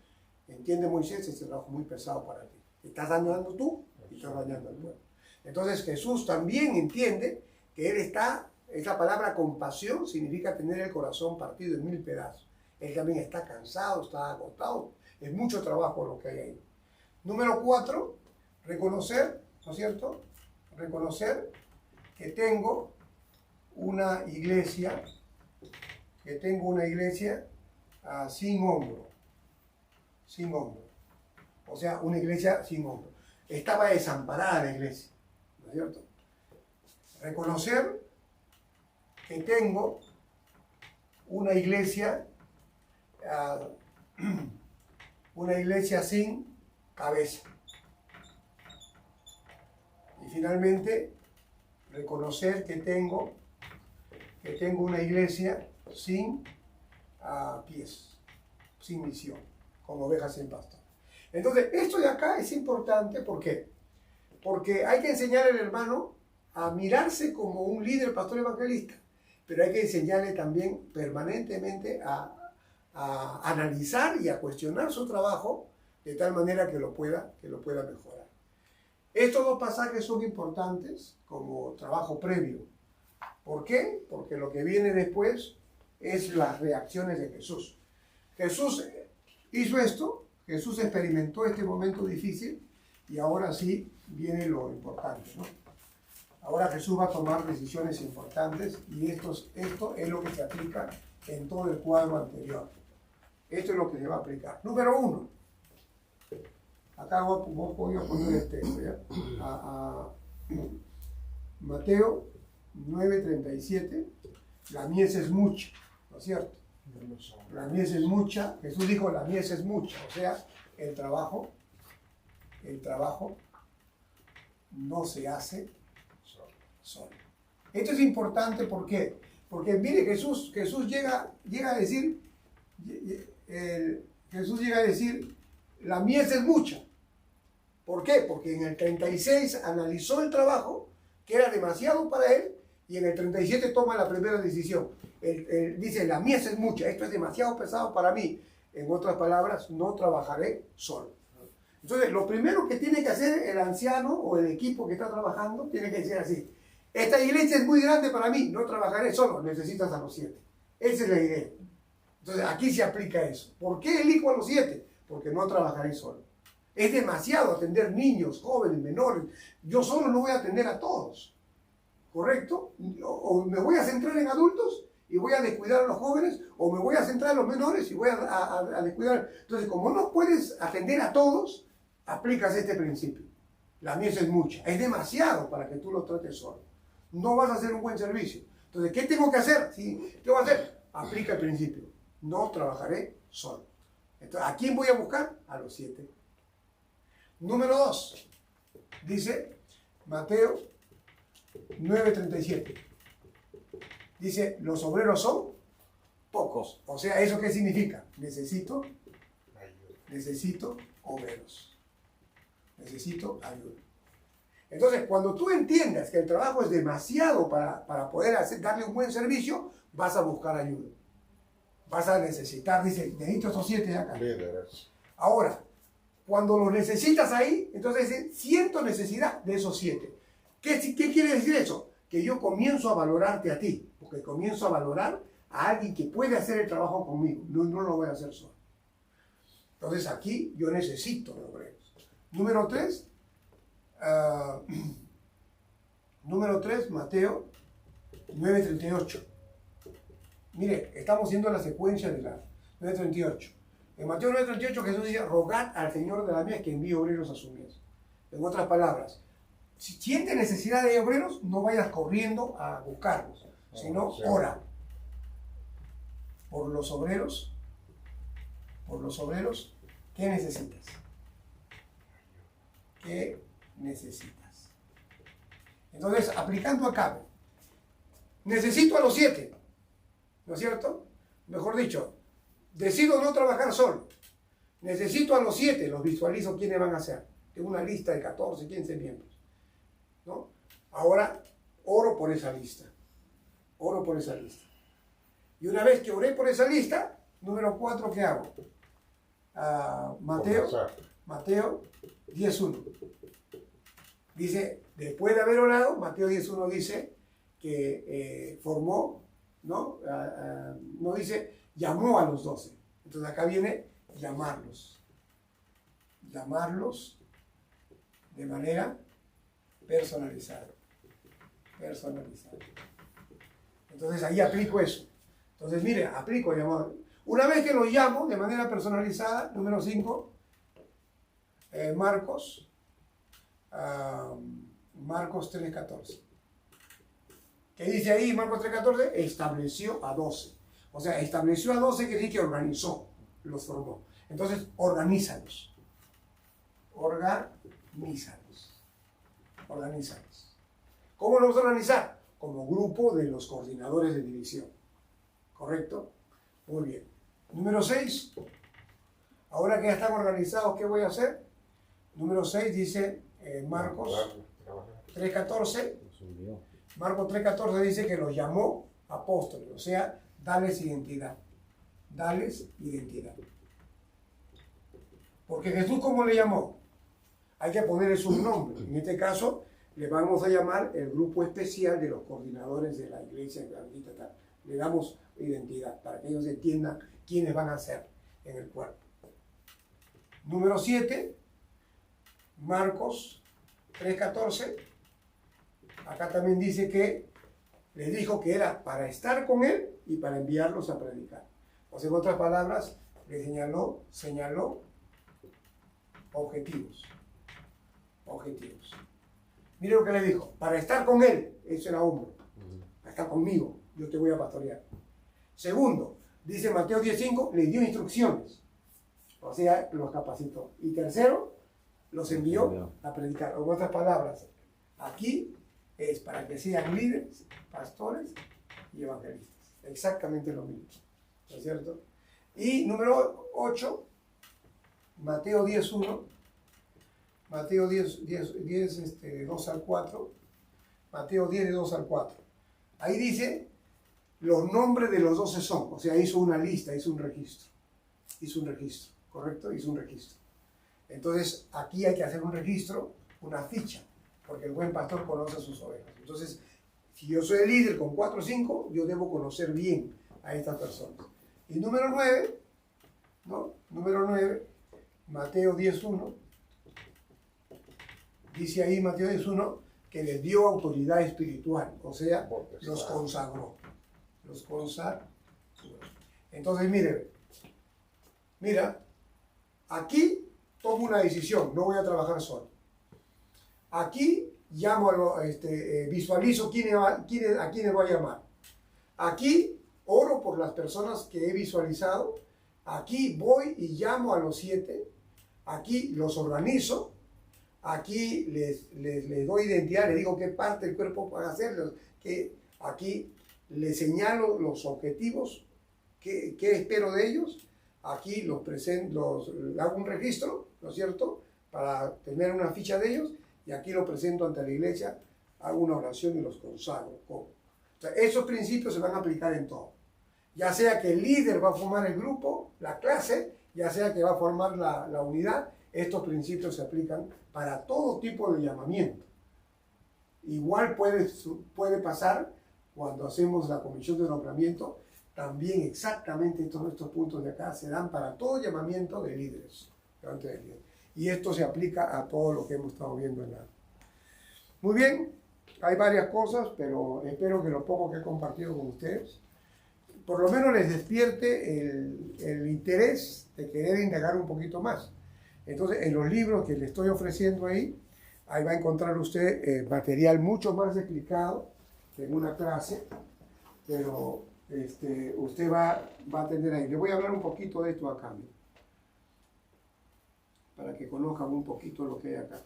entiende Moisés, este trabajo es muy pesado para ti. Te estás dañando tú y estás dañando al pueblo. Entonces Jesús también entiende que él está, esa palabra compasión significa tener el corazón partido en 1000 pedazos. Él también está cansado, está agotado, es mucho trabajo lo que hay ahí. Número 4, reconocer, ¿no es cierto? Reconocer que tengo una iglesia, sin hombro. O sea, una iglesia sin hombro. Estaba desamparada la iglesia, ¿no es cierto? Reconocer que tengo una iglesia sin cabeza. Y finalmente, reconocer que tengo una iglesia sin pies, sin misión, como ovejas sin pastor. Entonces, esto de acá es importante, ¿por qué? Porque hay que enseñar al hermano a mirarse como un líder, pastor, evangelista, pero hay que enseñarle también permanentemente a analizar y a cuestionar su trabajo de tal manera que lo pueda mejorar. Estos 2 pasajes son importantes como trabajo previo. ¿Por qué? Porque lo que viene después es las reacciones de Jesús. Jesús hizo esto, Jesús experimentó este momento difícil y ahora sí viene lo importante, ¿no? Ahora Jesús va a tomar decisiones importantes y esto es lo que se aplica en todo el cuadro anterior. Esto es lo que se va a aplicar. Número 1. Acá voy a poner el texto, ¿ya? Mateo 9:37. La mies es mucha, ¿no es cierto? La mies es mucha. Jesús dijo, la mies es mucha. O sea, el trabajo no se hace solo. Esto es importante, ¿por qué? Porque mire, Jesús llega a decir, la mies es mucha. ¿Por qué? Porque en el 36 analizó el trabajo, que era demasiado para él, y en el 37 toma la primera decisión. Él dice, la mies es mucha, esto es demasiado pesado para mí. En otras palabras, no trabajaré solo. Entonces, lo primero que tiene que hacer el anciano o el equipo que está trabajando, tiene que decir así, esta iglesia es muy grande para mí, no trabajaré solo, necesitas a los 7. Esa es la idea. Entonces, aquí se aplica eso. ¿Por qué elijo a los 7? Porque no trabajaré solo. Es demasiado atender niños, jóvenes, menores. Yo solo no voy a atender a todos. ¿Correcto? O me voy a centrar en adultos y voy a descuidar a los jóvenes, o me voy a centrar en los menores y voy a descuidar. Entonces, como no puedes atender a todos, aplicas este principio. La mies es mucha. Es demasiado para que tú lo trates solo. No vas a hacer un buen servicio. Entonces, ¿qué tengo que hacer? ¿Sí? ¿Qué voy a hacer? Aplica el principio. No trabajaré solo. Entonces, ¿a quién voy a buscar? A los 7. Número 2. Dice Mateo 9:37. Dice, los obreros son pocos. O sea, ¿eso qué significa? Necesito obreros. Necesito ayuda. Entonces, cuando tú entiendas que el trabajo es demasiado para poder darle un buen servicio, vas a buscar ayuda. Vas a necesitar, dice, necesito estos 7 de acá. Líderes. Ahora, cuando los necesitas ahí, entonces dice, siento necesidad de esos 7. ¿Qué quiere decir eso? Que yo comienzo a valorarte a ti, porque comienzo a valorar a alguien que puede hacer el trabajo conmigo. No lo voy a hacer solo. Entonces aquí yo necesito de obreros. Número 3, Mateo 9:38. Mire, estamos haciendo la secuencia de la 9:38. En Mateo 9:38 Jesús dice, rogad al Señor de la mies que envíe obreros a su mies. En otras palabras, si sientes necesidad de obreros, no vayas corriendo a buscarlos, sino ora por los obreros. ¿Qué necesitas? ¿Qué necesitas? Entonces, aplicando acá, necesito a los 7, ¿no es cierto? Mejor dicho, decido no trabajar solo. Necesito a los 7, los visualizo quiénes van a ser. Tengo una lista de 14, 15 miembros, ¿no? Ahora, oro por esa lista. Y una vez que oré por esa lista, número 4, ¿qué hago? Mateo 10:1. Dice, después de haber orado, Mateo 10:1 dice que formó, ¿no? No dice, llamó a los 12. Entonces acá viene llamarlos. Llamarlos de manera personalizada. Entonces ahí aplico eso. Entonces mire, aplico llamado. Una vez que los llamo de manera personalizada, número 5, Marcos 3:14. ¿Qué dice ahí Marcos 3:14? Estableció a 12. O sea, estableció a 12 quiere decir que organizó, los formó. Entonces, organízalos. ¿Cómo los vas a organizar? Como grupo de los coordinadores de división. ¿Correcto? Muy bien. Número 6. Ahora que ya están organizados, ¿qué voy a hacer? Número 6 dice Marcos 3:14. Marcos 3:14 dice que los llamó apóstoles, o sea, dales identidad. Porque Jesús, ¿cómo le llamó? Hay que ponerle su nombre. En este caso, le vamos a llamar el grupo especial de los coordinadores de la iglesia. Le damos identidad para que ellos entiendan quiénes van a ser en el cuerpo. Número 7, Marcos 3:14. Acá también dice que les dijo que era para estar con él y para enviarlos a predicar. O sea, en otras palabras, le señaló objetivos. Objetivos. Mire lo que le dijo, para estar con él, eso era hombro, para estar conmigo, yo te voy a pastorear. Segundo, dice Mateo 10:5, les dio instrucciones, o sea, los capacitó. Y tercero, los envió a predicar. En otras palabras, aquí es para que sean líderes, pastores y evangelistas. Exactamente lo mismo, ¿no es cierto? Y número 8, Mateo 10:1. Mateo 10, 2 al 4. Mateo 10, de 2 al 4. Ahí dice, los nombres de los 12 son, o sea, hizo una lista, hizo un registro, ¿correcto? Hizo un registro. Entonces, aquí hay que hacer un registro, una ficha, porque el buen pastor conoce a sus ovejas. Entonces, si yo soy el líder con 4 o 5, yo debo conocer bien a estas personas. Y número 9, ¿no? Número 9, Mateo 10:1. Dice ahí Mateo 10:1 que les dio autoridad espiritual, o sea, los consagró. Los consagró. Entonces, mira, aquí tomo una decisión, no voy a trabajar solo. Aquí llamo visualizo a quiénes voy a llamar. Aquí oro por las personas que he visualizado. Aquí voy y llamo a los 7. Aquí los organizo. Aquí les doy identidad, les digo qué parte del cuerpo van a hacer, aquí les señalo los objetivos, qué espero de ellos, aquí los presento, hago un registro, ¿no es cierto?, para tener una ficha de ellos, y aquí los presento ante la iglesia, hago una oración y los consagro. O sea, esos principios se van a aplicar en todo. Ya sea que el líder va a formar el grupo, la clase, ya sea que va a formar la unidad, estos principios se aplican para todo tipo de llamamiento. Igual puede pasar cuando hacemos la comisión de nombramiento, también exactamente todos estos puntos de acá se dan para todo llamamiento de líderes. Y esto se aplica a todo lo que hemos estado viendo en la... Muy bien, hay varias cosas, pero espero que lo poco que he compartido con ustedes, por lo menos les despierte el interés de querer indagar un poquito más. Entonces, en los libros que le estoy ofreciendo ahí va a encontrar usted material mucho más explicado que en una clase, pero usted va a tener ahí. Le voy a hablar un poquito de esto acá, para que conozcan un poquito lo que hay acá.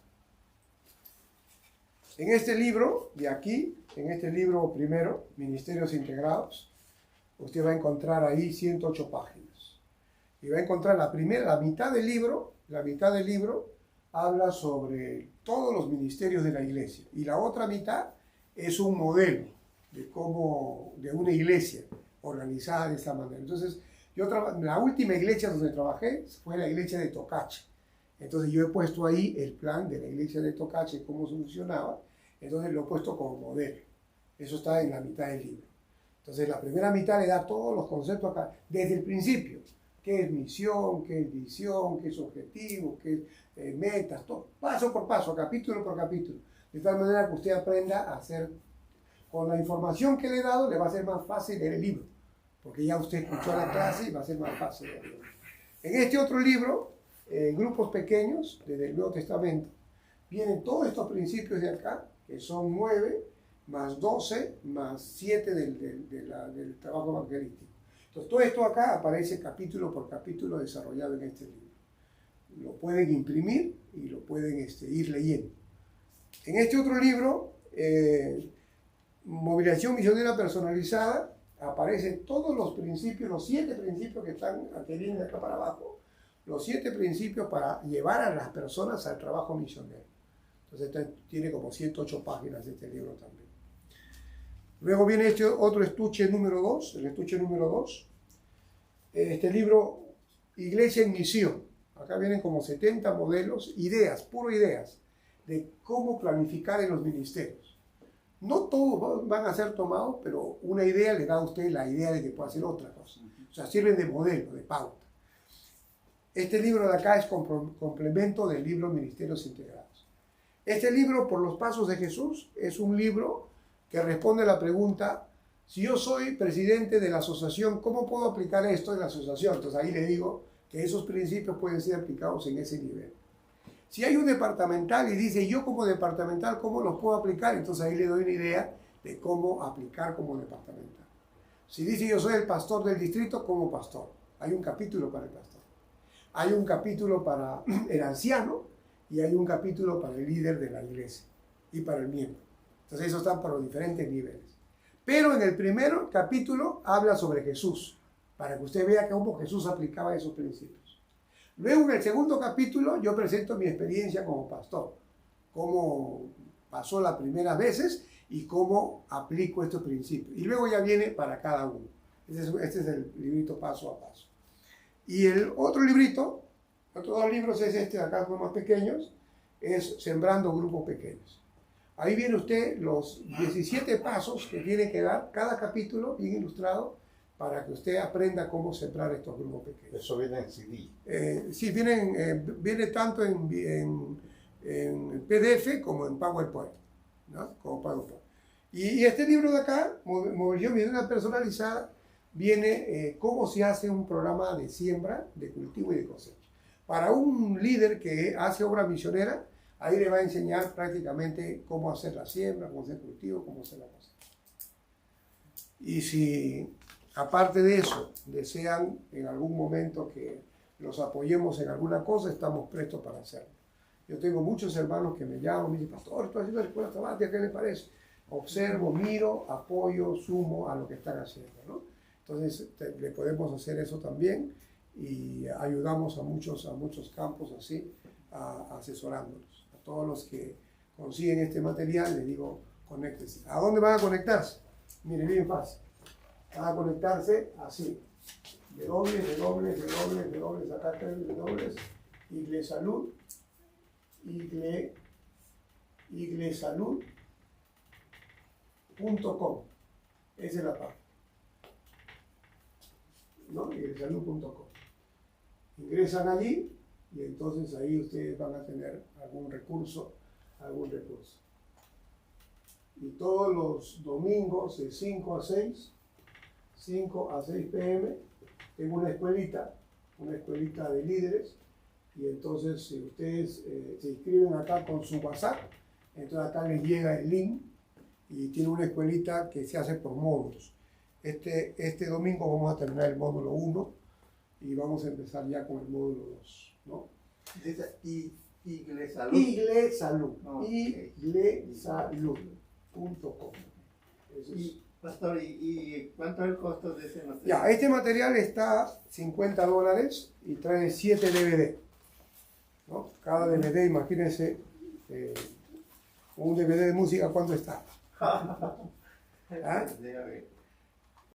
En este libro de aquí, en este libro primero, Ministerios Integrados, usted va a encontrar ahí 108 páginas. Y va a encontrar la mitad del libro habla sobre todos los ministerios de la iglesia. Y la otra mitad es un modelo de una iglesia organizada de esta manera. Entonces, la última iglesia donde trabajé fue la iglesia de Tocache. Entonces, yo he puesto ahí el plan de la iglesia de Tocache, cómo funcionaba. Entonces, lo he puesto como modelo. Eso está en la mitad del libro. Entonces, la primera mitad le da todos los conceptos acá, desde el principio. ¿Qué es misión? ¿Qué es visión? ¿Qué es objetivo? ¿Qué es metas? Todo, paso por paso, capítulo por capítulo. De tal manera que usted aprenda a hacer, con la información que le he dado, le va a ser más fácil leer el libro. Porque ya usted escuchó la clase y va a ser más fácil leer el libro. En este otro libro, en grupos pequeños, desde el Nuevo Testamento, vienen todos estos principios de acá, que son 9, más 12, más 7 del trabajo evangelístico. Entonces, todo esto acá aparece capítulo por capítulo desarrollado en este libro. Lo pueden imprimir y lo pueden ir leyendo. En este otro libro, Movilización Misionera Personalizada, aparecen todos los principios, los 7 principios que están aquí vienen acá para abajo, los 7 principios para llevar a las personas al trabajo misionero. Entonces, tiene como 108 páginas este libro también. Luego viene este otro estuche número 2, el estuche número 2. Este libro, Iglesia en Misión. Acá vienen como 70 modelos, ideas, puro ideas, de cómo planificar en los ministerios. No todos van a ser tomados, pero una idea le da a usted la idea de que puede hacer otra cosa. O sea, sirven de modelo, de pauta. Este libro de acá es complemento del libro Ministerios Integrados. Este libro, Por los Pasos de Jesús, es un libro que responde a la pregunta: si yo soy presidente de la asociación, ¿cómo puedo aplicar esto en la asociación? Entonces ahí le digo que esos principios pueden ser aplicados en ese nivel. Si hay un departamental y dice, yo como departamental, ¿cómo los puedo aplicar? Entonces ahí le doy una idea de cómo aplicar como departamental. Si dice, yo soy el pastor del distrito, como pastor. Hay un capítulo para el pastor. Hay un capítulo para el anciano y hay un capítulo para el líder de la iglesia y para el miembro. Entonces esos están para los diferentes niveles. Pero en el primer capítulo habla sobre Jesús, para que usted vea cómo Jesús aplicaba esos principios. Luego en el segundo capítulo yo presento mi experiencia como pastor, cómo pasó las primeras veces y cómo aplico estos principios. Y luego ya viene para cada uno. Este es el librito paso a paso. Y el otro librito, otros dos libros es este de acá, más pequeños, es Sembrando Grupos Pequeños. Ahí viene usted los 17 pasos que tiene que dar cada capítulo, bien ilustrado, para que usted aprenda cómo sembrar estos grupos pequeños. Eso viene en CD. Sí, viene tanto en PDF como en PowerPoint, ¿no? Como PowerPoint. Y este libro de acá, Movilización Misionera Personalizada, viene cómo se hace un programa de siembra, de cultivo y de cosecha. Para un líder que hace obra misionera, ahí le va a enseñar prácticamente cómo hacer la siembra, cómo hacer el cultivo, cómo hacer la cosecha. Y si, aparte de eso, desean en algún momento que los apoyemos en alguna cosa, estamos prestos para hacerlo. Yo tengo muchos hermanos que me llaman, me dicen, pastor, estoy haciendo la escuela sabática, ¿qué le parece? Observo, miro, apoyo, sumo a lo que están haciendo, ¿no? Entonces, le podemos hacer eso también y ayudamos a muchos campos así, asesorándolos. A todos los que consiguen este material, les digo, conéctense. ¿A dónde van a conectarse? Mire, bien fácil. Van a conectarse así. Acá tres W, Iglesalud, iglesalud.com. Esa es la página, ¿no? Iglesalud.com. Ingresan allí y entonces ahí ustedes van a tener algún recurso. Y todos los domingos de 5 a 6 p.m. tengo una escuelita de líderes, y entonces si ustedes se inscriben acá con su WhatsApp, entonces acá les llega el link y tiene una escuelita que se hace por módulos. Este domingo vamos a terminar el módulo 1 y vamos a empezar ya con el módulo 2, ¿no? Dice Iglesalud. Iglesalud. Okay. Iglesalud.com. Y, pastor, ¿y cuánto es el costo de ese material? Ya, este material está $50 y trae 7 DVD, ¿no? Cada DVD, imagínense, un DVD de música, ¿cuánto está? ¿Ah? Debe haber.